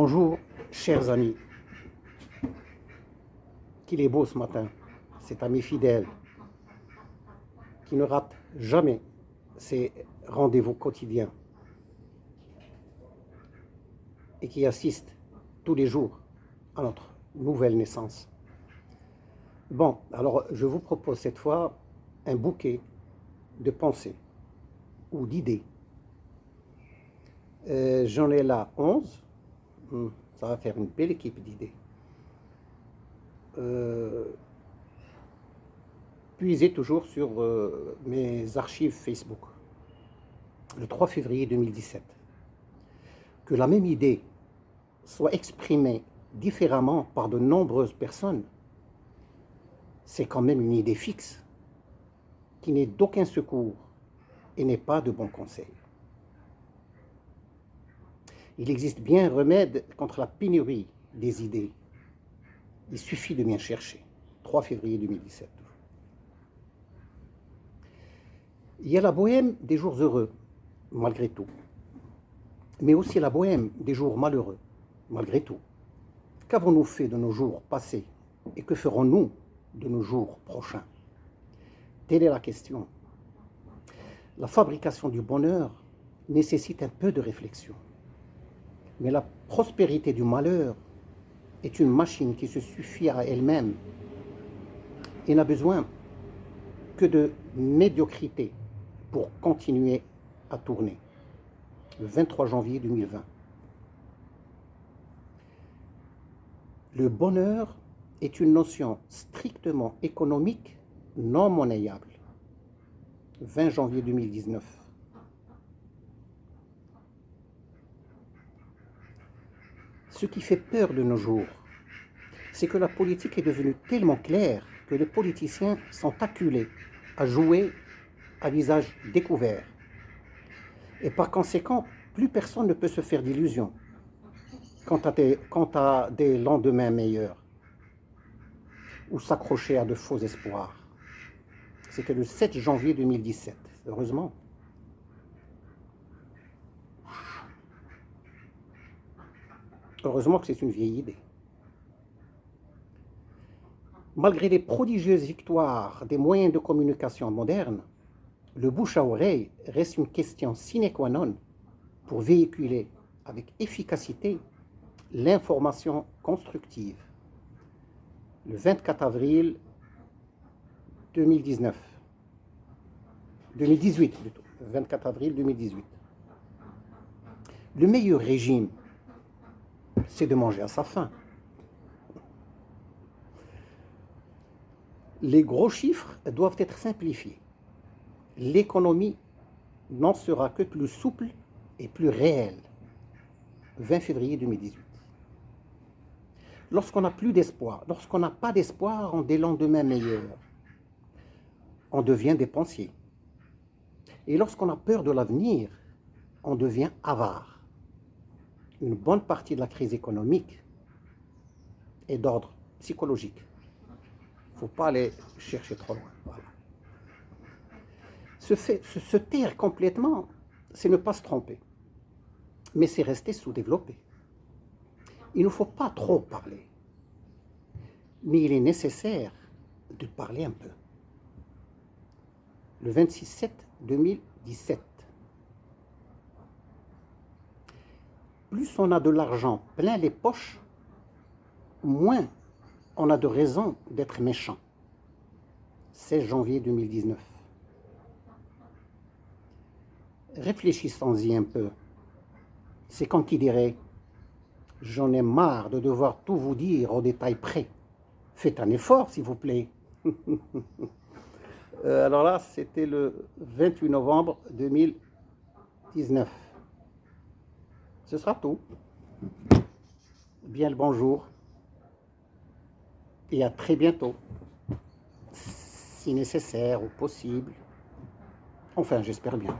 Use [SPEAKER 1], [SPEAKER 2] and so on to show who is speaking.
[SPEAKER 1] Bonjour, chers amis. Qu'il est beau ce matin, cet ami fidèle qui ne rate jamais ses rendez-vous quotidiens et qui assiste tous les jours à notre nouvelle naissance. Bon, alors je vous propose cette fois un bouquet de pensées ou d'idées. J'en ai là 11. Ça va faire une belle équipe d'idées. Puisez toujours sur mes archives Facebook, le 3 février 2017. Que la même idée soit exprimée différemment par de nombreuses personnes, c'est quand même une idée fixe, qui n'est d'aucun secours et n'est pas de bon conseil. Il existe bien un remède contre la pénurie des idées. Il suffit de bien chercher. 3 février 2017. Il y a la bohème des jours heureux, malgré tout. Mais aussi la bohème des jours malheureux, malgré tout. Qu'avons-nous fait de nos jours passés et que ferons-nous de nos jours prochains? Telle est la question. La fabrication du bonheur nécessite un peu de réflexion. Mais la prospérité du malheur est une machine qui se suffit à elle-même et n'a besoin que de médiocrité pour continuer à tourner. Le 23 janvier 2020. Le bonheur est une notion strictement économique non monnayable. 20 janvier 2019. Ce qui fait peur de nos jours, c'est que la politique est devenue tellement claire que les politiciens sont acculés à jouer à visage découvert. Et par conséquent, plus personne ne peut se faire d'illusions quant à des lendemains meilleurs ou s'accrocher à de faux espoirs. C'était le 7 janvier 2017, heureusement. Heureusement que c'est une vieille idée. Malgré les prodigieuses victoires des moyens de communication modernes, le bouche à oreille reste une question sine qua non pour véhiculer avec efficacité l'information constructive. Le 24 avril 2018 plutôt, 24 avril 2018. Le meilleur régime, c'est de manger à sa faim. Les gros chiffres doivent être simplifiés. L'économie n'en sera que plus souple et plus réelle. 20 février 2018. Lorsqu'on n'a plus d'espoir, lorsqu'on n'a pas d'espoir en des lendemains meilleurs, on devient dépensier. Et lorsqu'on a peur de l'avenir, on devient avare. Une bonne partie de la crise économique est d'ordre psychologique. Il ne faut pas aller chercher trop loin. Voilà. Se taire complètement, c'est ne pas se tromper. Mais c'est rester sous-développé. Il ne faut pas trop parler. Mais il est nécessaire de parler un peu. Le 26/7/2017. Plus on a de l'argent plein les poches, moins on a de raisons d'être méchant. 16 janvier 2019. Réfléchissons-y un peu. C'est comme qui dirait « J'en ai marre de devoir tout vous dire au détail près. Faites un effort, s'il vous plaît. » Alors là, c'était le 28 novembre 2019. Ce sera tout. Bien le bonjour. Et à très bientôt. Si nécessaire ou possible. Enfin, j'espère bien.